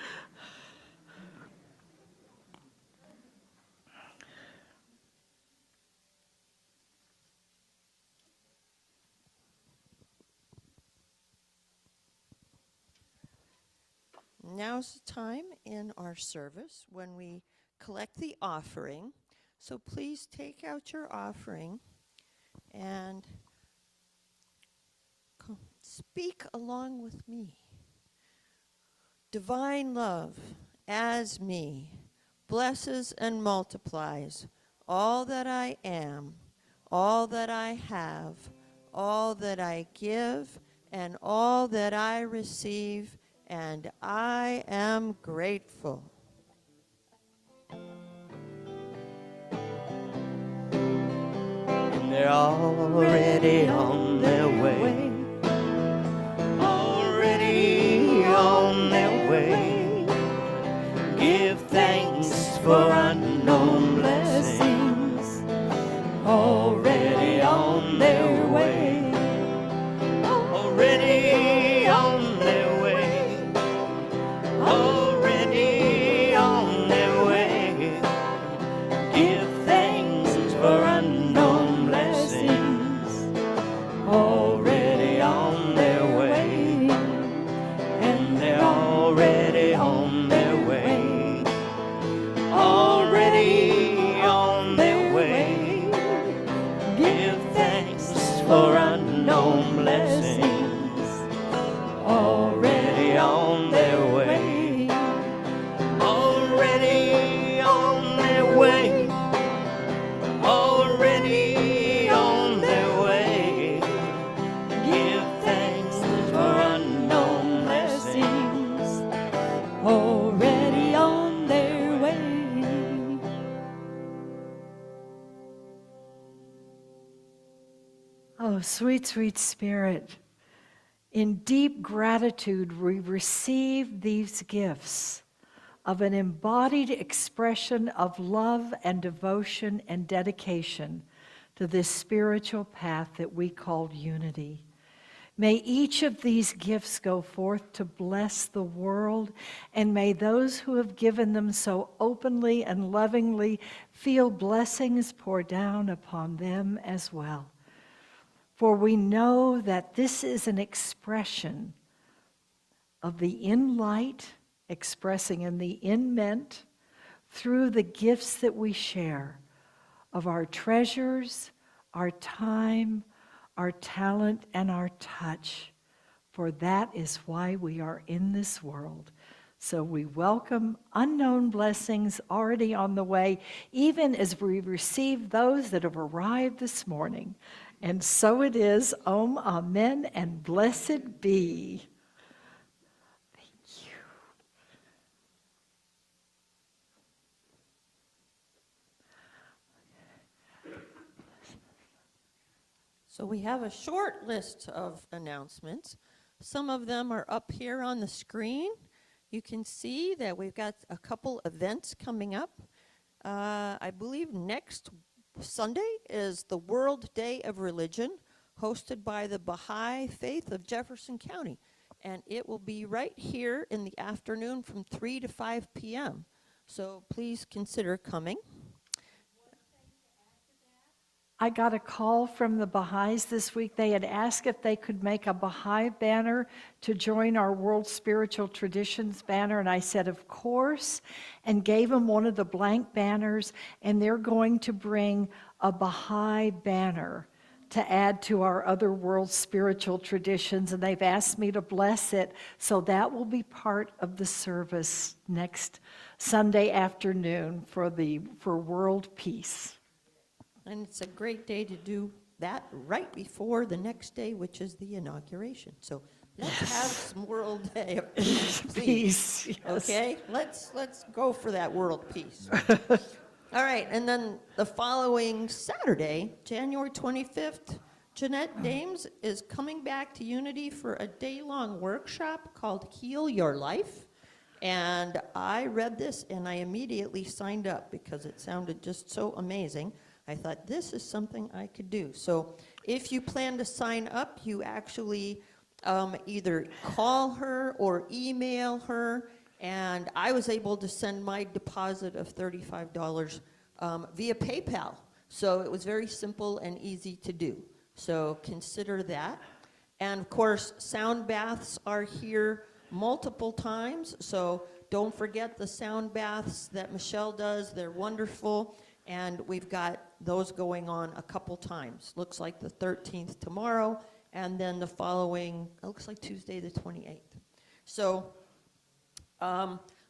Now's the time in our service when we collect the offering. So please take out your offering and speak along with me. Divine love, as me, blesses and multiplies all that I am, all that I have, all that I give, and all that I receive, and I am grateful. And they're already on their way. Already on their way. Give thanks for unknown blessings. Already on their way. Already on their way. Already on their way. Give thanks for unknown already on their way. Oh, sweet, sweet Spirit, in deep gratitude, we receive these gifts of an embodied expression of love and devotion and dedication to this spiritual path that we call unity. May each of these gifts go forth to bless the world, and may those who have given them so openly and lovingly feel blessings pour down upon them as well. For we know that this is an expression of the in light, expressing in the in meant, through the gifts that we share of our treasures, our time, our talent, and our touch. For that is why we are in this world. So we welcome unknown blessings already on the way, even as we receive those that have arrived this morning. And so it is, Om, Amen, and blessed be. Thank you. So we have a short list of announcements. Some of them are up here on the screen. You can see that we've got a couple events coming up. I believe next Sunday is the World Day of Religion, hosted by the Baha'i Faith of Jefferson County. And it will be right here in the afternoon from 3 to 5 p.m. So please consider coming. I got a call from the Baha'is this week. They had asked if they could make a Baha'i banner to join our World Spiritual Traditions banner, and I said, of course, and gave them one of the blank banners, and they're going to bring a Baha'i banner to add to our other World Spiritual Traditions, and they've asked me to bless it, so that will be part of the service next Sunday afternoon for World Peace. And it's a great day to do that right before the next day, which is the inauguration. So let's have some World Day of Peace, please. Peace, yes. Okay, let's go for that world peace. All right, and then the following Saturday, January 25th, Jeanette Dames is coming back to Unity for a day-long workshop called Heal Your Life. And I read this and I immediately signed up because it sounded just so amazing. I thought, this is something I could do. So if you plan to sign up, you actually either call her or email her. And I was able to send my deposit of $35 via PayPal. So it was very simple and easy to do. So consider that. And of course, sound baths are here multiple times. So don't forget the sound baths that Michelle does. They're wonderful. And we've got those going on a couple times. Looks like the 13th tomorrow, and then the following, it looks like Tuesday the 28th. So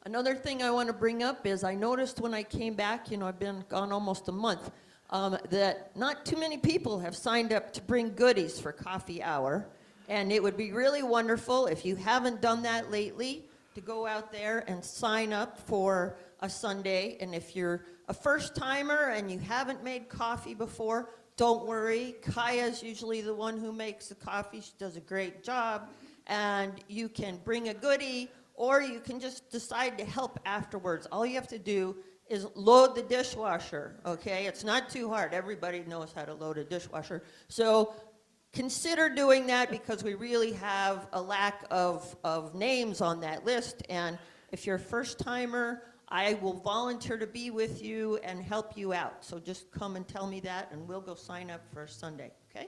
another thing I want to bring up is I noticed when I came back, I've been gone almost a month, that not too many people have signed up to bring goodies for coffee hour. And it would be really wonderful if you haven't done that lately to go out there and sign up for a Sunday. And if you're a first timer and you haven't made coffee before, don't worry. Kaya's usually the one who makes the coffee. She does a great job. And you can bring a goodie, or you can just decide to help afterwards. All you have to do is load the dishwasher, okay? It's not too hard. Everybody knows how to load a dishwasher. So consider doing that, because we really have a lack of names on that list. And if you're a first timer, I will volunteer to be with you and help you out. So just come and tell me that, and we'll go sign up for Sunday, okay?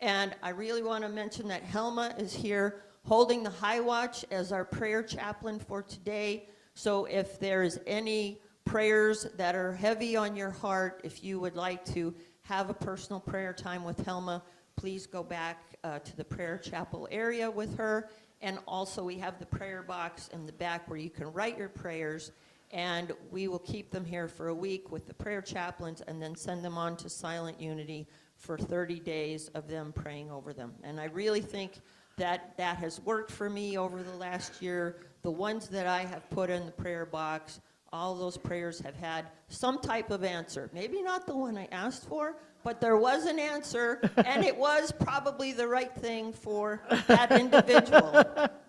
And I really want to mention that Helma is here holding the high watch as our prayer chaplain for today. So if there's any prayers that are heavy on your heart, if you would like to have a personal prayer time with Helma, please go back to the prayer chapel area with her. And also we have the prayer box in the back where you can write your prayers, and we will keep them here for a week with the prayer chaplains and then send them on to Silent Unity for 30 days of them praying over them. And I really think that has worked for me over the last year. The ones that I have put in the prayer box, all those prayers have had some type of answer. Maybe not the one I asked for, but there was an answer, and it was probably the right thing for that individual.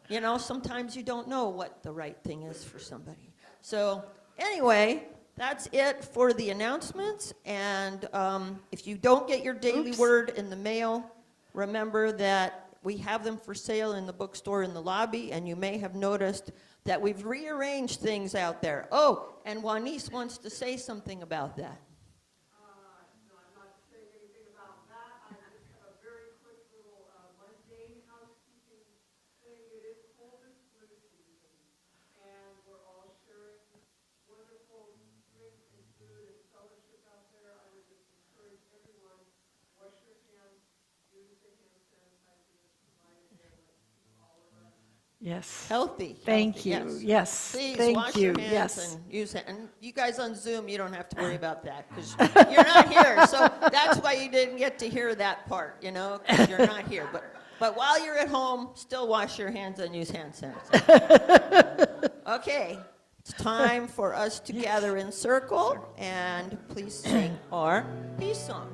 You know, sometimes you don't know what the right thing is for somebody. So anyway, that's it for the announcements. And if you don't get your daily word in the mail, remember that we have them for sale in the bookstore in the lobby, and you may have noticed that we've rearranged things out there. Oh, and Juanice wants to say something about that. No, I'm not saying anything about that. I just have a very quick little mundane housekeeping thing. It is cold and flu season, and we're all sharing wonderful drinks and food and fellowship out there. I would just encourage everyone, wash your hands, use the hand sanitizer that's provided there. Let's keep all of us Yes. Healthy. Thank healthy, you. Yes. Please Thank wash you. your hands Yes. and use it. And you guys on Zoom, you don't have to worry about that because you're not here. So that's why you didn't get to hear that part, you know, because you're not here. But while you're at home, still wash your hands and use hand sanitizer. Okay, it's time for us to gather in circle and please sing our peace song.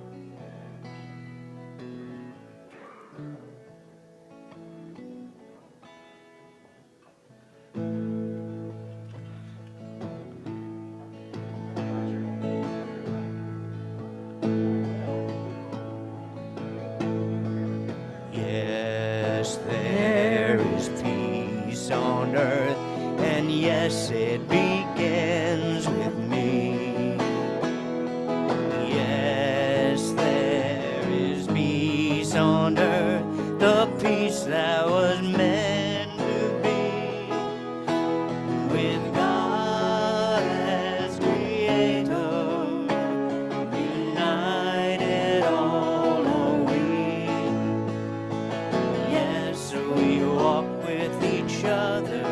Yes, there is peace on earth, and yes, it begins with me. Yes, there is peace on earth, the peace that was meant to be. With God as creator, united all are we. Yes, we walk with each other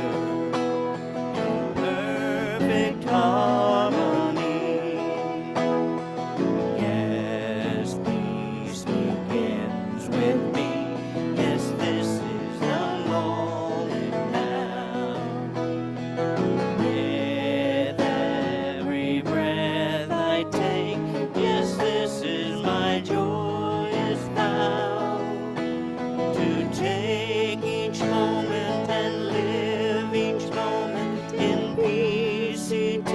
in perfect harmony. Yes, peace begins with me. Yes, this is the moment now. With every breath I take, yes, this is my joyous vow. To take each moment and live each moment in peace eternally.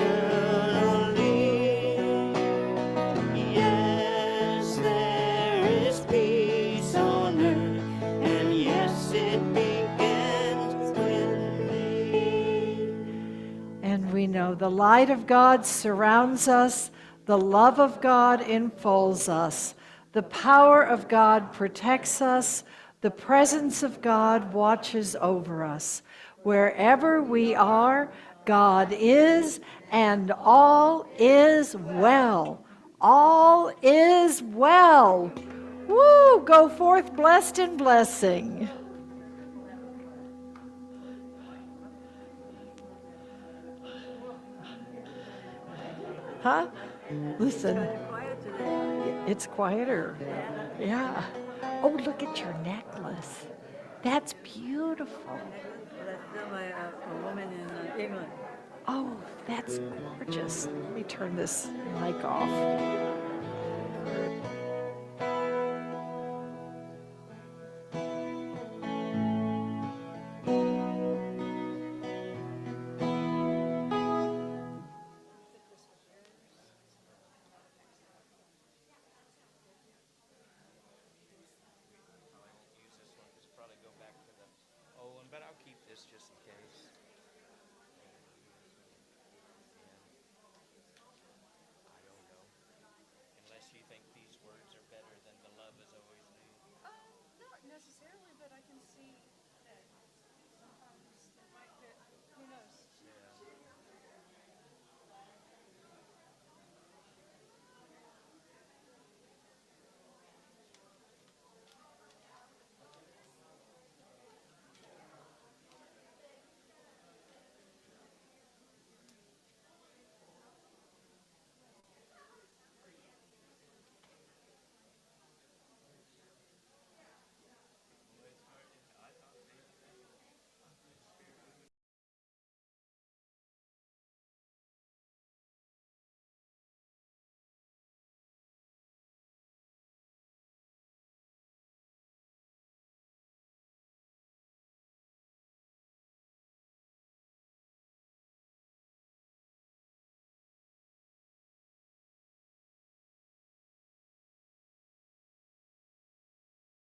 Yes, there is peace on earth, and yes, it begins with me. And we know the light of God surrounds us, the love of God enfolds us, the power of God protects us, the presence of God watches over us. Wherever we are, God is, and all is well. All is well. Woo! Go forth blessed in blessing. Huh? Listen, it's quieter. Yeah. Oh, look at your necklace. That's beautiful. That's done by a woman in England. Oh, that's gorgeous. Let me turn this mic off.